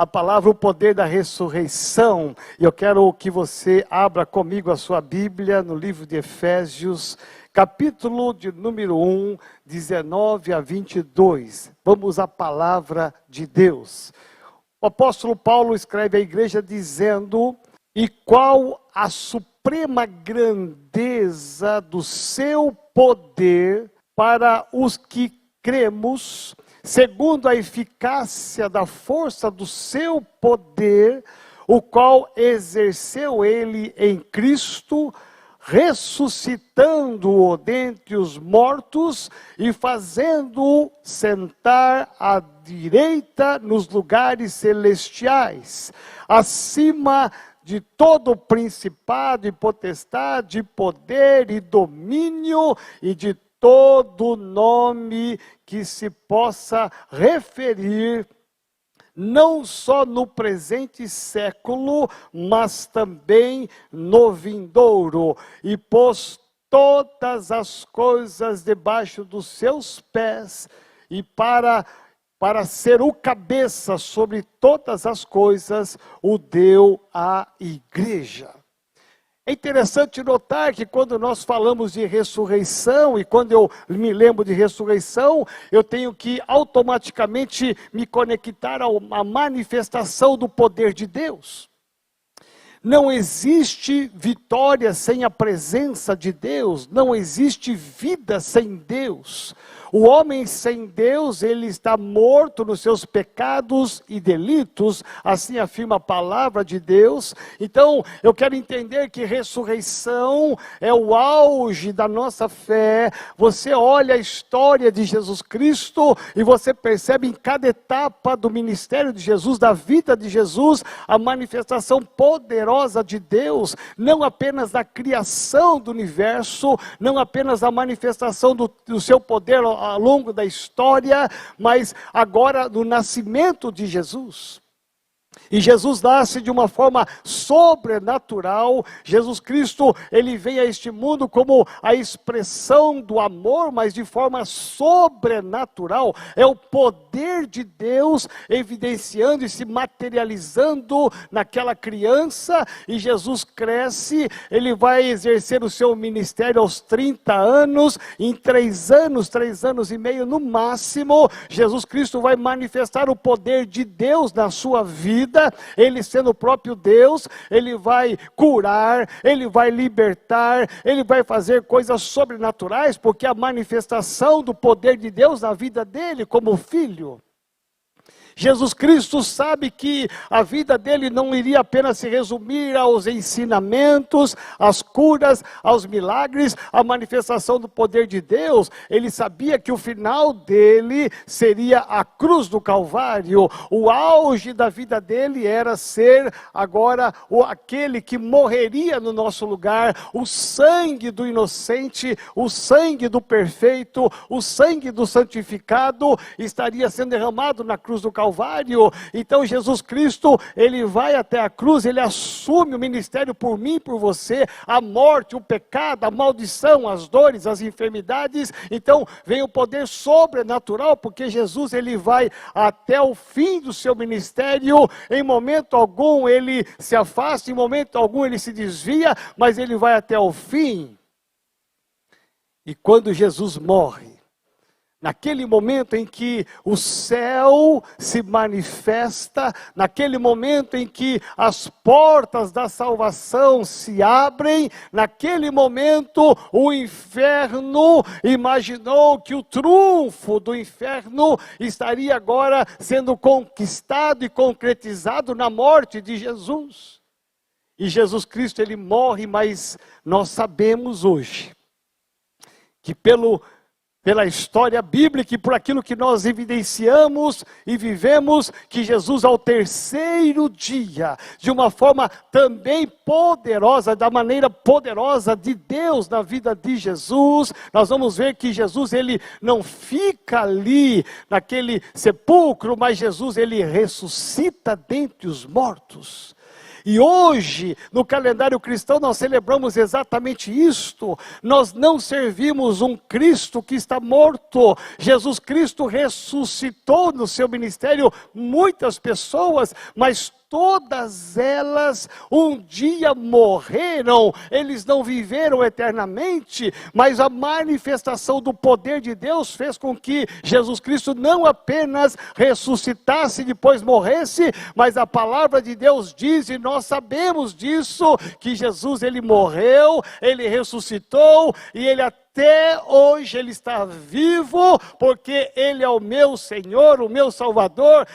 a palavra o poder da ressurreição. E eu quero que você abra comigo a sua Bíblia no livro de Efésios, capítulo de número 1, 19 a 22. Vamos à palavra de Deus. O apóstolo Paulo escreve à igreja dizendo: e qual a suprema grandeza do seu poder para os que cremos, segundo a eficácia da força do seu poder, o qual exerceu ele em Cristo, ressuscitando-o dentre os mortos e fazendo-o sentar à direita nos lugares celestiais, acima de todo principado e potestade, poder e domínio e de todo nome que se possa referir, não só no presente século, mas também no vindouro. E pôs todas as coisas debaixo dos seus pés, e para ser o cabeça sobre todas as coisas, o deu à igreja. É interessante notar que quando nós falamos de ressurreição, e quando eu me lembro de ressurreição, eu tenho que automaticamente me conectar a uma manifestação do poder de Deus. Não existe vitória sem a presença de Deus, não existe vida sem Deus. O homem sem Deus, ele está morto nos seus pecados e delitos, assim afirma a palavra de Deus. Então, eu quero entender que ressurreição é o auge da nossa fé. Você olha a história de Jesus Cristo e você percebe em cada etapa do ministério de Jesus, da vida de Jesus, a manifestação poderosa de Deus, não apenas da criação do universo, não apenas a manifestação do seu poder ao longo da história, mas agora do nascimento de Jesus. E Jesus nasce de uma forma sobrenatural. Jesus Cristo, ele vem a este mundo como a expressão do amor, mas de forma sobrenatural. É o poder de Deus evidenciando e se materializando naquela criança. E Jesus cresce, ele vai exercer o seu ministério aos 30 anos. Em 3 anos e meio no máximo, Jesus Cristo vai manifestar o poder de Deus na sua vida. Ele sendo o próprio Deus, ele vai curar, ele vai libertar, ele vai fazer coisas sobrenaturais, porque a manifestação do poder de Deus na vida dele como filho. Jesus Cristo sabe que a vida dele não iria apenas se resumir aos ensinamentos, às curas, aos milagres, à manifestação do poder de Deus. Ele sabia que o final dele seria a cruz do Calvário. O auge da vida dele era ser agora aquele que morreria no nosso lugar. O sangue do inocente, o sangue do perfeito, o sangue do santificado estaria sendo derramado na cruz do Calvário. Então Jesus Cristo, ele vai até a cruz, ele assume o ministério por mim e por você, a morte, o pecado, a maldição, as dores, as enfermidades. Então vem o poder sobrenatural, porque Jesus, ele vai até o fim do seu ministério. Em momento algum ele se afasta, em momento algum ele se desvia, mas ele vai até o fim. E quando Jesus morre, naquele momento em que o céu se manifesta, naquele momento em que as portas da salvação se abrem, naquele momento o inferno imaginou que o trunfo do inferno estaria agora sendo conquistado e concretizado na morte de Jesus. E Jesus Cristo, ele morre, mas nós sabemos hoje que pela história bíblica e por aquilo que nós evidenciamos e vivemos, que Jesus ao terceiro dia, de uma forma também poderosa, da maneira poderosa de Deus na vida de Jesus, nós vamos ver que Jesus, ele não fica ali naquele sepulcro, mas Jesus, ele ressuscita dentre os mortos. E hoje, no calendário cristão, nós celebramos exatamente isto. Nós não servimos um Cristo que está morto. Jesus Cristo ressuscitou no seu ministério muitas pessoas, mas todas elas um dia morreram. Eles não viveram eternamente, mas a manifestação do poder de Deus fez com que Jesus Cristo não apenas ressuscitasse e depois morresse, mas a palavra de Deus diz, e nós sabemos disso, que Jesus, ele morreu, ele ressuscitou, e ele até hoje ele está vivo, porque ele é o meu Senhor, o meu Salvador.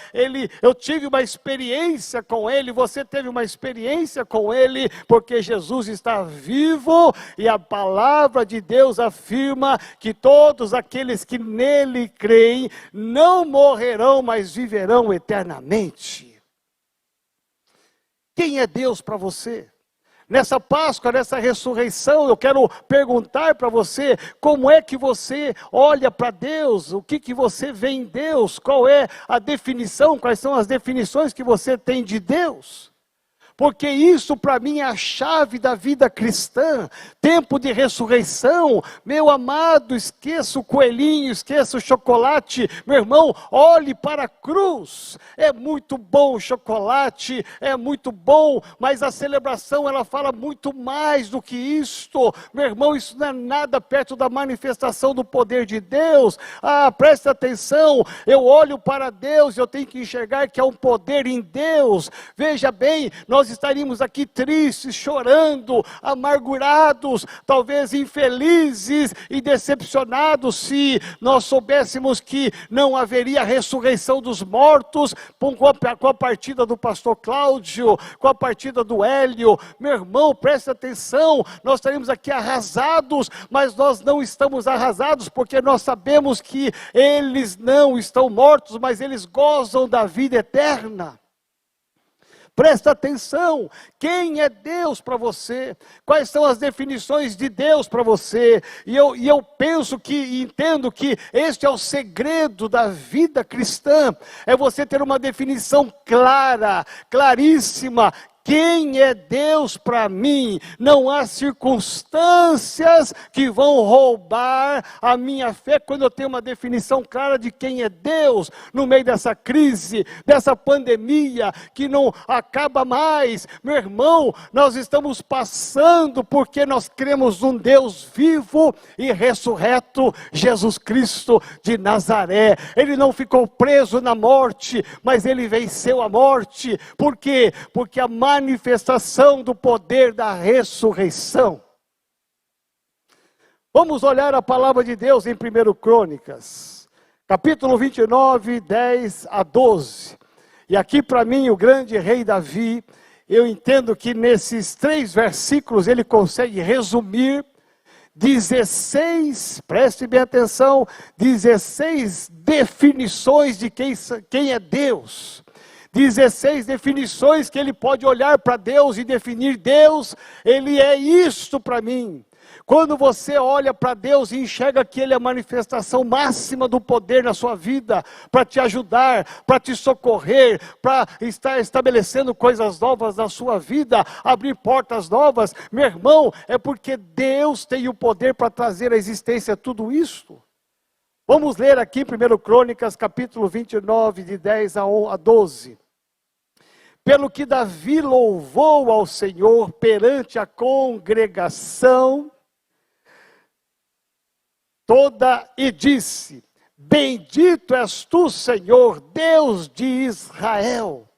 Eu tive uma experiência com ele, você teve uma experiência com ele, porque Jesus está vivo, e a palavra de Deus afirma que todos aqueles que nele creem não morrerão, mas viverão eternamente. Quem é Deus para você? Nessa Páscoa, nessa ressurreição, eu quero perguntar para você, como é que você olha para Deus? O que você vê em Deus? Qual é a definição? Quais são as definições que você tem de Deus? Porque isso para mim é a chave da vida cristã. Tempo de ressurreição, meu amado, esqueça o coelhinho, esqueça o chocolate. Meu irmão, olhe para a cruz. É muito bom o chocolate, é muito bom, mas a celebração ela fala muito mais do que isto. Meu irmão, isso não é nada perto da manifestação do poder de Deus. Preste atenção, eu olho para Deus, eu tenho que enxergar que há um poder em Deus. Veja bem, nós estaríamos aqui tristes, chorando, amargurados, talvez infelizes e decepcionados se nós soubéssemos que não haveria ressurreição dos mortos com a partida do pastor Cláudio, com a partida do Hélio. Meu irmão, preste atenção, nós estaríamos aqui arrasados, mas nós não estamos arrasados porque nós sabemos que eles não estão mortos, mas eles gozam da vida eterna. Presta atenção, quem é Deus para você? Quais são as definições de Deus para você? E eu penso e entendo que este é o segredo da vida cristã, é você ter uma definição clara, claríssima. Quem é Deus para mim? Não há circunstâncias que vão roubar a minha fé quando eu tenho uma definição clara de quem é Deus no meio dessa crise, dessa pandemia que não acaba mais. Meu irmão, nós estamos passando porque nós cremos num Deus vivo e ressurreto, Jesus Cristo de Nazaré. Ele não ficou preso na morte, mas ele venceu a morte. Por quê? Porque a manifestação do poder da ressurreição. Vamos olhar a palavra de Deus em 1 Crônicas, capítulo 29, 10 a 12. E aqui para mim o grande rei Davi, eu entendo que nesses 3 versículos ele consegue resumir 16, preste bem atenção, 16 definições de quem é Deus. 16 definições que ele pode olhar para Deus e definir Deus, ele é isto para mim. Quando você olha para Deus e enxerga que ele é a manifestação máxima do poder na sua vida, para te ajudar, para te socorrer, para estar estabelecendo coisas novas na sua vida, abrir portas novas, meu irmão, é porque Deus tem o poder para trazer à existência tudo isto. Vamos ler aqui 1 Crônicas, capítulo 29, de 10 a 12. Pelo que Davi louvou ao Senhor perante a congregação toda e disse: bendito és tu, Senhor, Deus de Israel,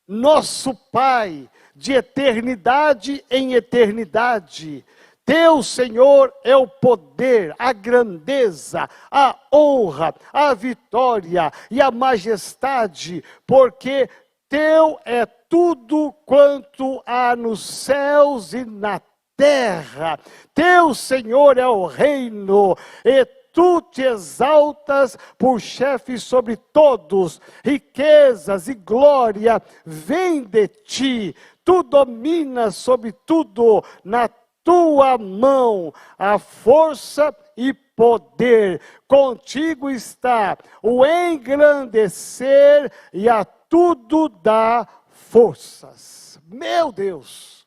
nosso Pai, de eternidade em eternidade. Teu, Senhor, é o poder, a grandeza, a honra, a vitória e a majestade, porque teu é tudo quanto há nos céus e na terra. Teu, Senhor, é o reino, e tu te exaltas por chefe sobre todos. Riquezas e glória vêm de ti. Tu dominas sobre tudo. Na tua mão a força e poder. Contigo está o engrandecer e a tudo dá forças. Meu Deus!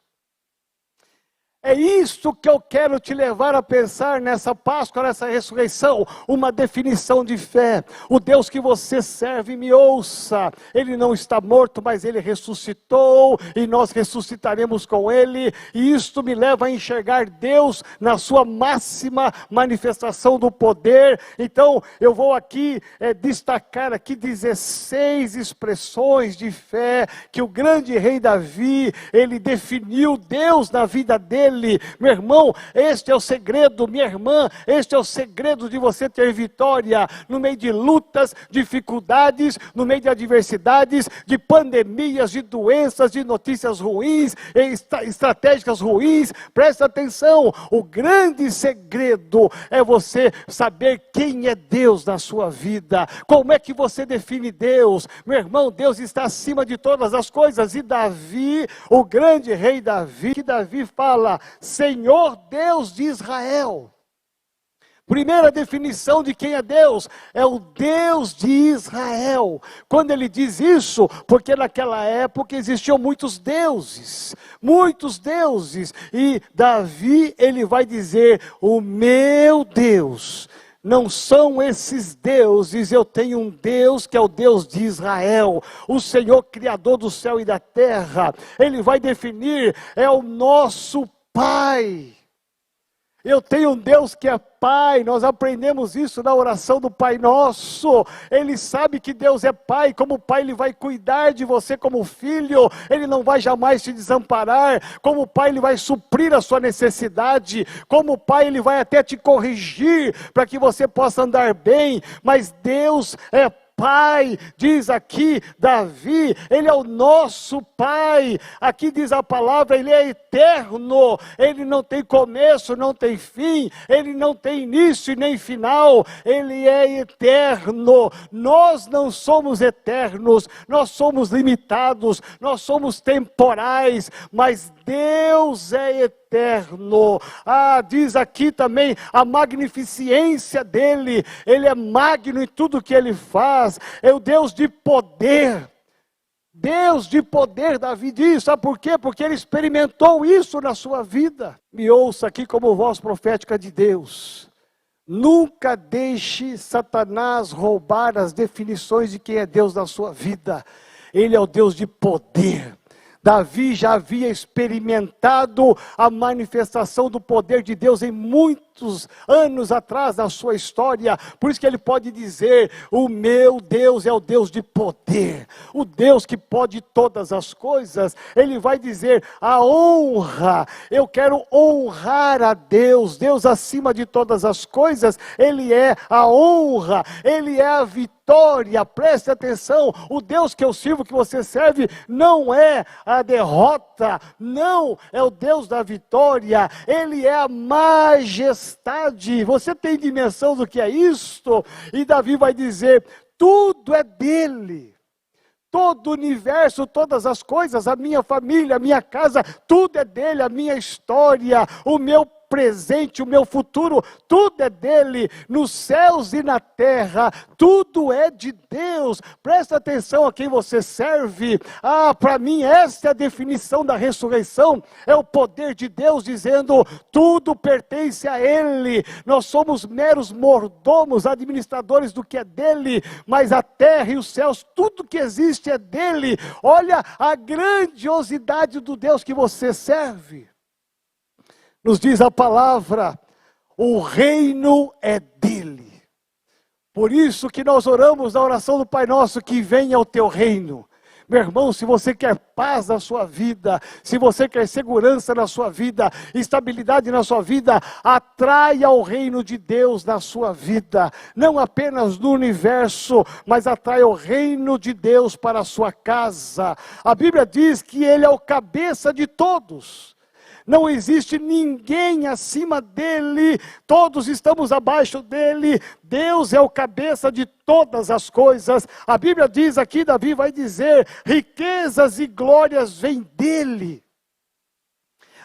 É isso que eu quero te levar a pensar nessa Páscoa, nessa ressurreição, uma definição de fé. O Deus que você serve, me ouça, Ele não está morto, mas Ele ressuscitou, e nós ressuscitaremos com Ele, e isto me leva a enxergar Deus na sua máxima manifestação do poder. Então, eu vou aqui destacar aqui 16 expressões de fé, que o grande rei Davi, ele definiu Deus na vida dele. Meu irmão, este é o segredo, minha irmã, este é o segredo de você ter vitória no meio de lutas, dificuldades, no meio de adversidades, de pandemias, de doenças, de notícias ruins, estratégicas ruins. Presta atenção, o grande segredo é você saber quem é Deus na sua vida. Como é que você define Deus? Meu irmão, Deus está acima de todas as coisas. E Davi, o grande rei Davi, que Davi fala: Senhor Deus de Israel. Primeira definição de quem é Deus, é o Deus de Israel. Quando ele diz isso, porque naquela época existiam muitos deuses, e Davi, ele vai dizer: o meu Deus. Não são esses deuses, eu tenho um Deus que é o Deus de Israel, o Senhor Criador do céu e da terra. Ele vai definir, é o nosso Pai. Eu tenho um Deus que é Pai, nós aprendemos isso na oração do Pai Nosso. Ele sabe que Deus é Pai, como Pai Ele vai cuidar de você como filho, Ele não vai jamais te desamparar, como Pai Ele vai suprir a sua necessidade, como Pai Ele vai até te corrigir, para que você possa andar bem, mas Deus é Pai, diz aqui Davi, Ele é o nosso Pai. Aqui diz a palavra, Ele é eterno, Ele não tem começo, não tem fim, Ele não tem início e nem final, Ele é eterno. Nós não somos eternos, nós somos limitados, nós somos temporais, mas Deus é eterno. Diz aqui também a magnificência dele, Ele é magno em tudo que Ele faz, é o Deus de poder. Deus de poder, Davi diz, sabe por quê? Porque ele experimentou isso na sua vida. Me ouça aqui como voz profética de Deus. Nunca deixe Satanás roubar as definições de quem é Deus na sua vida. Ele é o Deus de poder. Davi já havia experimentado a manifestação do poder de Deus em muitos anos atrás na sua história. Por isso que ele pode dizer: o meu Deus é o Deus de poder, o Deus que pode todas as coisas. Ele vai dizer: a honra, eu quero honrar a Deus, Deus acima de todas as coisas. Ele é a honra, Ele é a vitória. Preste atenção, o Deus que eu sirvo, que você serve, não é a derrota, não, é o Deus da vitória. Ele é a majestade. Você tem dimensão do que é isto? E Davi vai dizer: tudo é dele. Todo o universo, todas as coisas, a minha família, a minha casa, tudo é dele, a minha história, o meu presente, o meu futuro, tudo é dele, nos céus e na terra, tudo é de Deus. Presta atenção a quem você serve. Para mim esta é a definição da ressurreição, é o poder de Deus dizendo: tudo pertence a Ele, nós somos meros mordomos, administradores do que é dele, mas a terra e os céus, tudo que existe é dele. Olha a grandiosidade do Deus que você serve. Nos diz a palavra, o reino é dele. Por isso que nós oramos na oração do Pai Nosso: que venha o teu reino. Meu irmão, se você quer paz na sua vida, se você quer segurança na sua vida, estabilidade na sua vida, atraia o reino de Deus na sua vida. Não apenas no universo, mas atraia o reino de Deus para a sua casa. A Bíblia diz que Ele é o cabeça de todos. Não existe ninguém acima dele, todos estamos abaixo dele. Deus é o cabeça de todas as coisas. A Bíblia diz aqui, Davi vai dizer: riquezas e glórias vêm dele.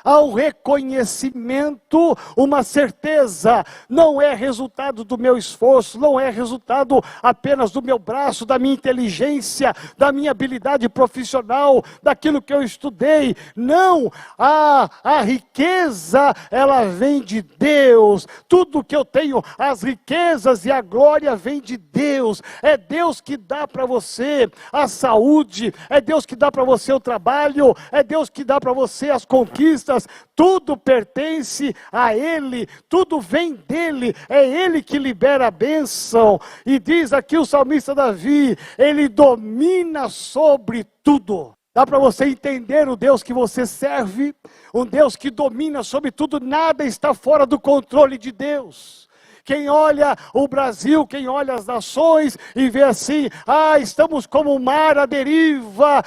há um reconhecimento, uma certeza. Não é resultado do meu esforço, não é resultado apenas do meu braço, da minha inteligência, da minha habilidade profissional, daquilo que eu estudei. Não, a riqueza, ela vem de Deus. Tudo que eu tenho, as riquezas e a glória vem de Deus. É Deus que dá para você a saúde, é Deus que dá para você o trabalho, é Deus que dá para você as conquistas. Tudo pertence a Ele, tudo vem dEle, é Ele que libera a bênção. E diz aqui o salmista Davi, Ele domina sobre tudo. Dá para você entender o Deus que você serve? Um Deus que domina sobre tudo, nada está fora do controle de Deus. Quem olha o Brasil, quem olha as nações e vê assim, estamos como o mar à deriva,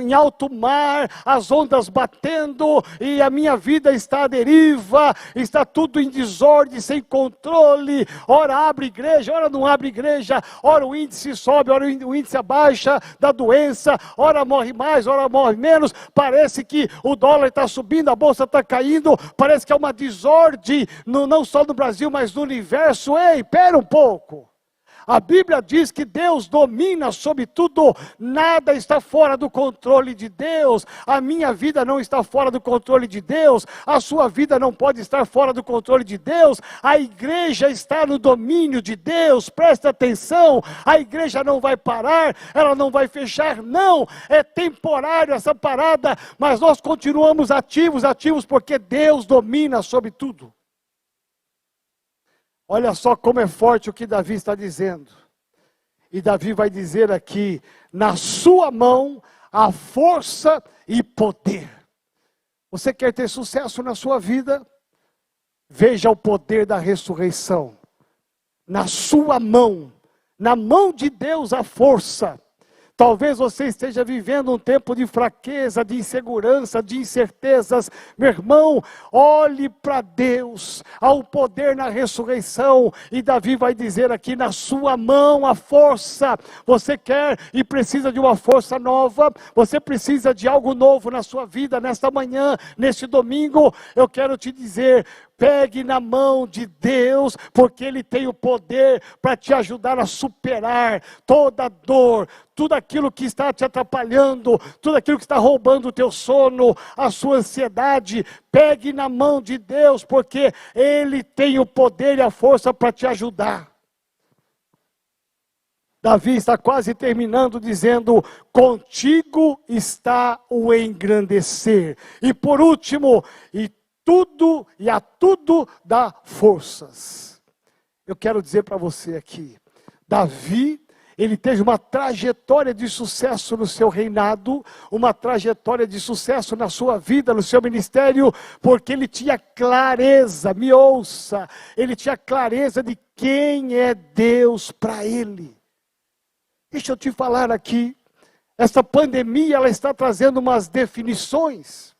em alto mar, as ondas batendo e a minha vida está à deriva, está tudo em desordem, sem controle, ora abre igreja, ora não abre igreja, ora o índice sobe, ora o índice abaixa da doença, ora morre mais, ora morre menos, parece que o dólar está subindo, a bolsa está caindo, parece que é uma desordem, não só no Brasil, mas no universo. Ei, espera um pouco. A Bíblia diz que Deus domina sobre tudo, nada está fora do controle de Deus. A minha vida não está fora do controle de Deus, a sua vida não pode estar fora do controle de Deus. A igreja está no domínio de Deus, presta atenção, a igreja não vai parar, ela não vai fechar, não, é temporário essa parada, mas nós continuamos ativos porque Deus domina sobre tudo. Olha só como é forte o que Davi está dizendo. E Davi vai dizer aqui, na sua mão há força e poder. Você quer ter sucesso na sua vida? Veja o poder da ressurreição. Na sua mão, na mão de Deus há força. Talvez você esteja vivendo um tempo de fraqueza, de insegurança, de incertezas. Meu irmão, olhe para Deus, há um poder na ressurreição. E Davi vai dizer aqui, na sua mão a força. Você quer e precisa de uma força nova, você precisa de algo novo na sua vida, nesta manhã, neste domingo. Eu quero te dizer, pegue na mão de Deus, porque Ele tem o poder para te ajudar a superar toda dor, tudo aquilo que está te atrapalhando, tudo aquilo que está roubando o teu sono, a sua ansiedade. Pegue na mão de Deus, porque Ele tem o poder e a força para te ajudar. Davi está quase terminando dizendo, contigo está o engrandecer. E por último, e a tudo dá forças. Eu quero dizer para você aqui, Davi, ele teve uma trajetória de sucesso no seu reinado, uma trajetória de sucesso na sua vida, no seu ministério, porque ele tinha clareza, me ouça, ele tinha clareza de quem é Deus para ele. Deixa eu te falar aqui, essa pandemia ela está trazendo umas definições.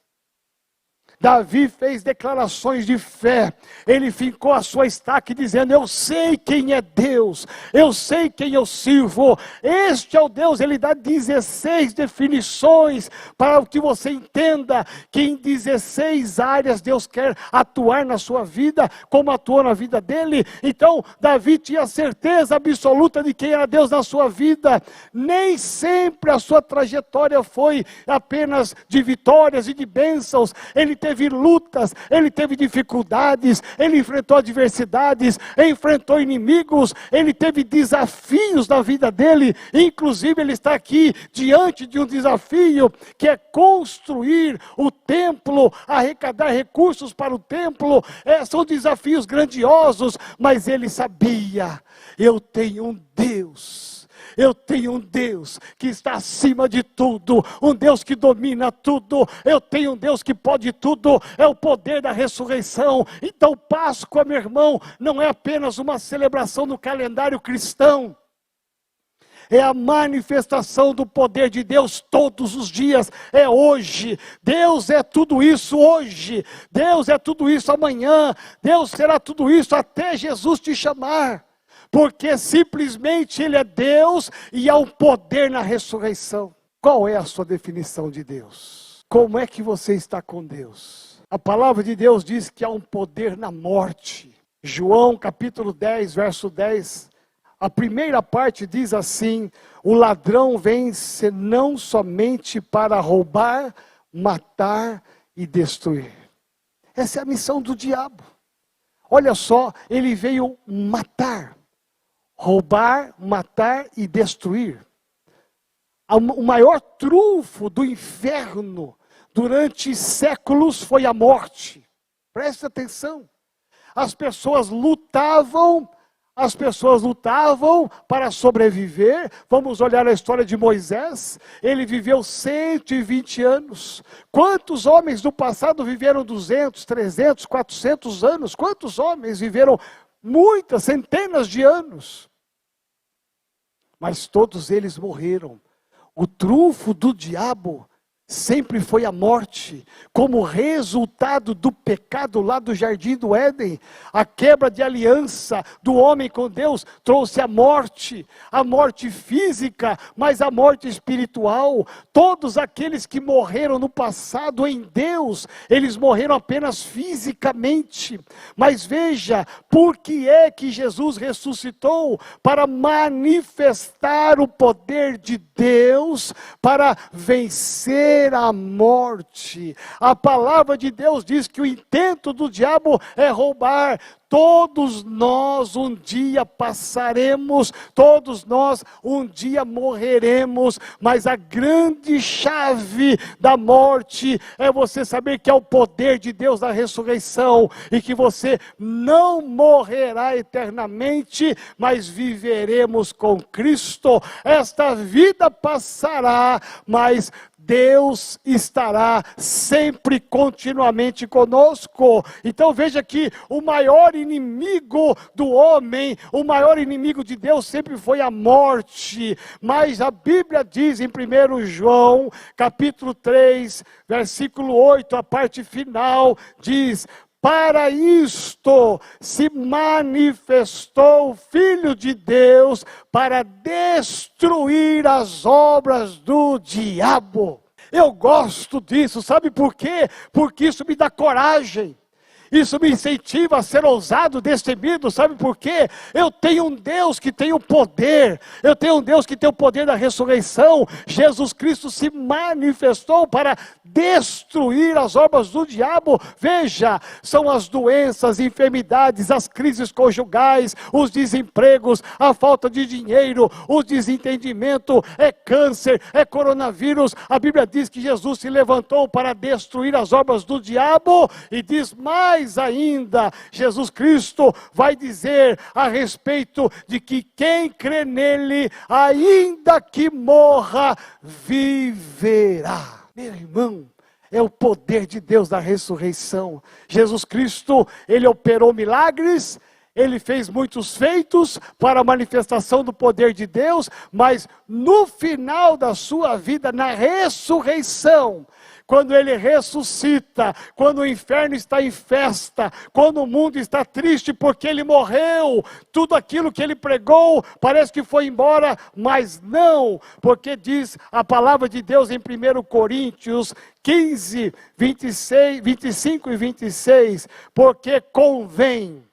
Davi fez declarações de fé, ele fincou a sua estaca dizendo, eu sei quem é Deus, eu sei quem eu sirvo, este é o Deus. Ele dá 16 definições para que você entenda que em 16 áreas Deus quer atuar na sua vida, como atuou na vida dele. Então Davi tinha certeza absoluta de quem era Deus na sua vida. Nem sempre a sua trajetória foi apenas de vitórias e de bênçãos, ele teve lutas, ele teve dificuldades, ele enfrentou adversidades, enfrentou inimigos, ele teve desafios na vida dele, inclusive ele está aqui diante de um desafio, que é construir o templo, arrecadar recursos para o templo. São desafios grandiosos, mas ele sabia, eu tenho um Deus. Eu tenho um Deus que está acima de tudo, um Deus que domina tudo, eu tenho um Deus que pode tudo, é o poder da ressurreição. Então Páscoa, meu irmão, não é apenas uma celebração no calendário cristão, é a manifestação do poder de Deus todos os dias, é hoje. Deus é tudo isso hoje, Deus é tudo isso amanhã, Deus será tudo isso até Jesus te chamar. Porque simplesmente Ele é Deus e há um poder na ressurreição. Qual é a sua definição de Deus? Como é que você está com Deus? A palavra de Deus diz que há um poder na morte. João capítulo 10, verso 10, a primeira parte diz assim: o ladrão vem não somente para roubar, matar e destruir. Essa é a missão do diabo. Olha só, ele veio matar, roubar, matar e destruir. O maior trunfo do inferno durante séculos foi a morte. Preste atenção. As pessoas lutavam para sobreviver. Vamos olhar a história de Moisés. Ele viveu 120 anos. Quantos homens do passado viveram 200, 300, 400 anos? Quantos homens viveram muitas, centenas de anos? Mas todos eles morreram. O trunfo do diabo sempre foi a morte, como resultado do pecado lá do Jardim do Éden. A quebra de aliança do homem com Deus trouxe a morte física, mas a morte espiritual. Todos aqueles que morreram no passado em Deus, eles morreram apenas fisicamente. Mas veja, por que é que Jesus ressuscitou? Para manifestar o poder de Deus, para vencer a morte. A palavra de Deus diz que o intento do diabo é roubar. Todos nós um dia passaremos, todos nós um dia morreremos, mas a grande chave da morte é você saber que é o poder de Deus da ressurreição e que você não morrerá eternamente, mas viveremos com Cristo. Esta vida passará, mas Deus estará sempre, continuamente conosco. Então veja que o maior inimigo do homem, o maior inimigo de Deus sempre foi a morte. Mas a Bíblia diz em 1 João, capítulo 3, versículo 8, a parte final, diz: para isto se manifestou o Filho de Deus, para destruir as obras do diabo. Eu gosto disso, sabe por quê? Porque isso me dá coragem. Isso me incentiva a ser ousado, destemido, sabe por quê? Eu tenho um Deus que tem o poder, eu tenho um Deus que tem o poder da ressurreição. Jesus Cristo se manifestou para destruir as obras do diabo. Veja, são as doenças, enfermidades, as crises conjugais, os desempregos, a falta de dinheiro, o desentendimento, é câncer, é coronavírus. A Bíblia diz que Jesus se levantou para destruir as obras do diabo e diz mais ainda, Jesus Cristo vai dizer a respeito de que quem crê nele, ainda que morra, viverá. Meu irmão, é o poder de Deus da ressurreição. Jesus Cristo, ele operou milagres, ele fez muitos feitos para a manifestação do poder de Deus, mas no final da sua vida, na ressurreição, quando ele ressuscita, quando o inferno está em festa, quando o mundo está triste porque ele morreu, tudo aquilo que ele pregou parece que foi embora, mas não, porque diz a palavra de Deus em 1 Coríntios 15, 25 e 26, porque convém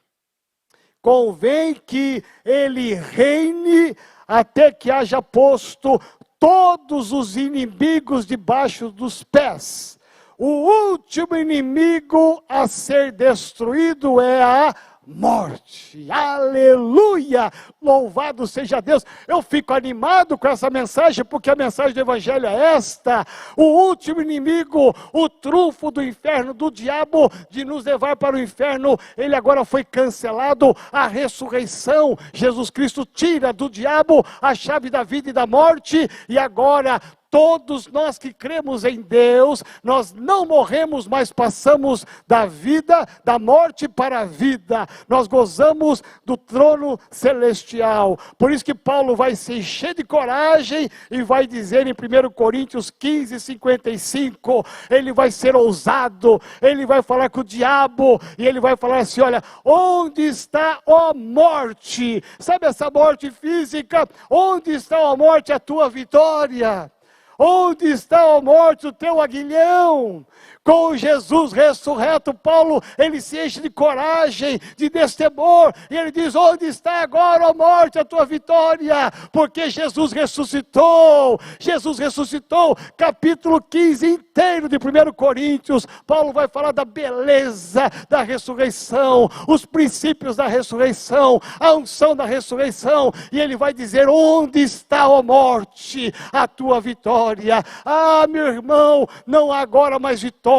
que ele reine até que haja posto todos os inimigos debaixo dos pés. O último inimigo a ser destruído é a morte. Aleluia! Louvado seja Deus. Eu fico animado com essa mensagem, porque a mensagem do Evangelho é esta: o último inimigo, o trunfo do inferno, do diabo, de nos levar para o inferno, ele agora foi cancelado. A ressurreição, Jesus Cristo tira do diabo a chave da vida e da morte, e agora todos nós que cremos em Deus, nós não morremos, mas passamos da vida, da morte para a vida. Nós gozamos do trono celestial. Por isso que Paulo vai se encher de coragem e vai dizer em 1 Coríntios 15, 55, ele vai ser ousado, ele vai falar com o diabo, e ele vai falar assim: olha, onde está a morte? Sabe essa morte física? Onde está a morte, a tua vitória? Onde está, ó morte, o teu aguilhão? Com Jesus ressurreto, Paulo, ele se enche de coragem, de destemor, e ele diz: onde está agora, ó morte, a tua vitória? Porque Jesus ressuscitou. Jesus ressuscitou. Capítulo 15 inteiro de 1 Coríntios, Paulo vai falar da beleza da ressurreição, os princípios da ressurreição, a unção da ressurreição, e ele vai dizer: onde está, ó morte, a tua vitória? Ah, meu irmão, não há agora mais vitória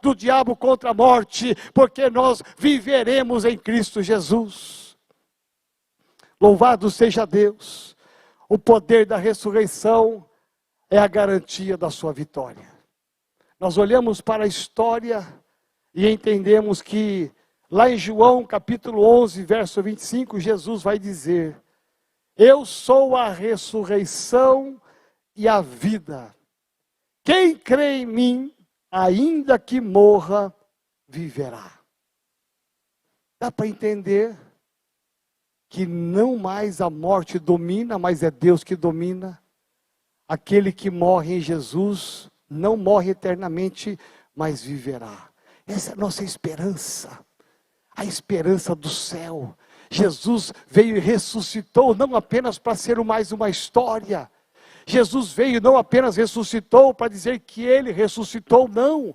do diabo contra a morte, porque nós viveremos em Cristo Jesus. Louvado seja Deus. O poder da ressurreição é a garantia da sua vitória. Nós olhamos para a história e entendemos que lá em João capítulo 11, verso 25, Jesus vai dizer: eu sou a ressurreição e a vida. Quem crê em mim, ainda que morra, viverá. Dá para entender que não mais a morte domina, mas é Deus que domina. Aquele que morre em Jesus não morre eternamente, mas viverá. Essa é a nossa esperança, a esperança do céu. Jesus veio e ressuscitou não apenas para ser mais uma história. Jesus veio não apenas ressuscitou para dizer que ele ressuscitou, não.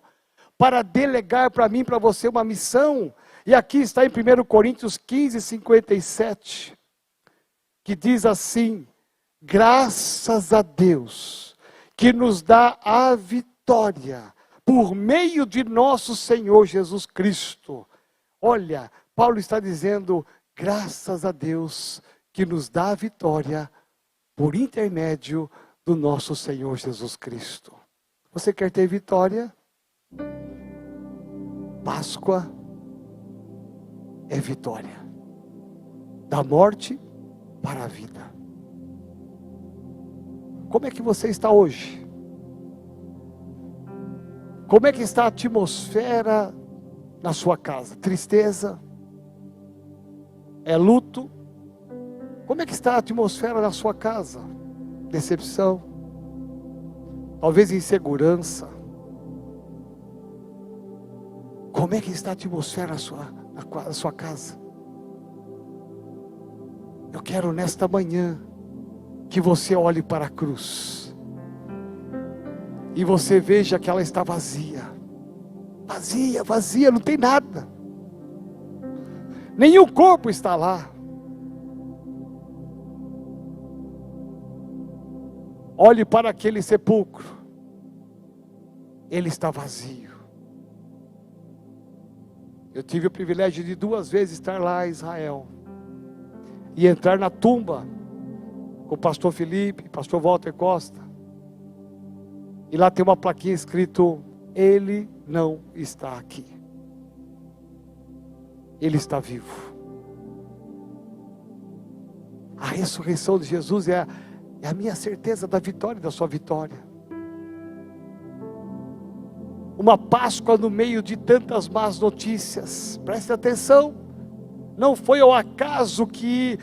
Para delegar para mim, para você uma missão. E aqui está em 1 Coríntios 15, 57. Que diz assim: graças a Deus que nos dá a vitória por meio de nosso Senhor Jesus Cristo. Olha, Paulo está dizendo: graças a Deus que nos dá a vitória por intermédio do nosso Senhor Jesus Cristo. Você quer ter vitória? Páscoa é vitória. Da morte para a vida. Como é que você está hoje? Como é que está a atmosfera na sua casa? Tristeza? É luto? Como é que está a atmosfera na sua casa? Decepção? Talvez insegurança? Como é que está a atmosfera na sua casa? Eu quero nesta manhã que você olhe para a cruz e você veja que ela está vazia. Vazia, vazia, não tem nada. Nenhum corpo está lá. Olhe para aquele sepulcro. Ele está vazio. Eu tive o privilégio de 2 vezes estar lá em Israel. E entrar na tumba com o pastor Felipe, pastor Walter Costa. E lá tem uma plaquinha escrito: ele não está aqui. Ele está vivo. A ressurreição de Jesus é a minha certeza da vitória e da sua vitória. Uma Páscoa no meio de tantas más notícias. Preste atenção. Não foi ao acaso que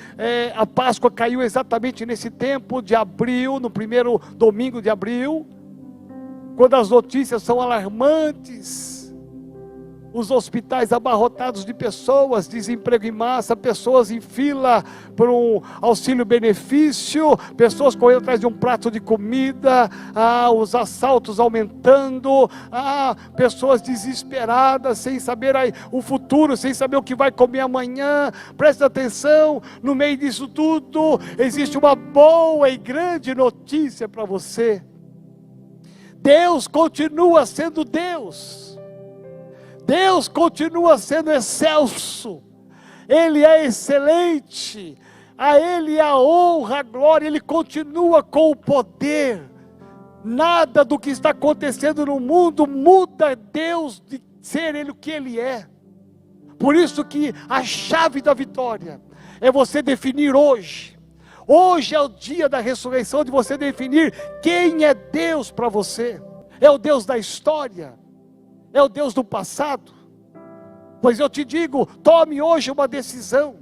a Páscoa caiu exatamente nesse tempo de abril, no primeiro domingo de abril, quando as notícias são alarmantes. Os hospitais abarrotados de pessoas, desemprego em massa, pessoas em fila por um auxílio-benefício, pessoas correndo atrás de um prato de comida, os assaltos aumentando, pessoas desesperadas, sem saber o futuro, sem saber o que vai comer amanhã. Presta atenção, no meio disso tudo, existe uma boa e grande notícia para você. Deus continua sendo Deus. Deus continua sendo excelso, Ele é excelente, a Ele a honra, a glória, Ele continua com o poder. Nada do que está acontecendo no mundo muda Deus de ser Ele o que Ele é. Por isso que a chave da vitória é você definir hoje. Hoje é o dia da ressurreição, de você definir quem é Deus para você. É o Deus da história? É o Deus do passado? Pois eu te digo, tome hoje uma decisão.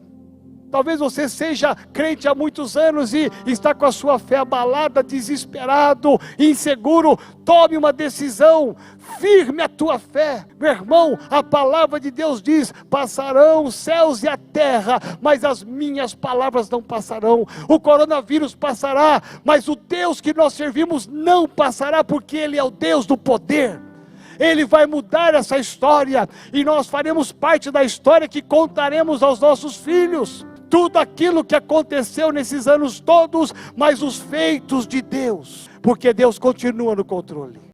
Talvez você seja crente há muitos anos e está com a sua fé abalada, desesperado, inseguro. Tome uma decisão, firme a tua fé. Meu irmão, a palavra de Deus diz: passarão os céus e a terra, mas as minhas palavras não passarão. O coronavírus passará, mas o Deus que nós servimos não passará, porque Ele é o Deus do poder. Ele vai mudar essa história, e nós faremos parte da história que contaremos aos nossos filhos. Tudo aquilo que aconteceu nesses anos todos, mas os feitos de Deus, porque Deus continua no controle.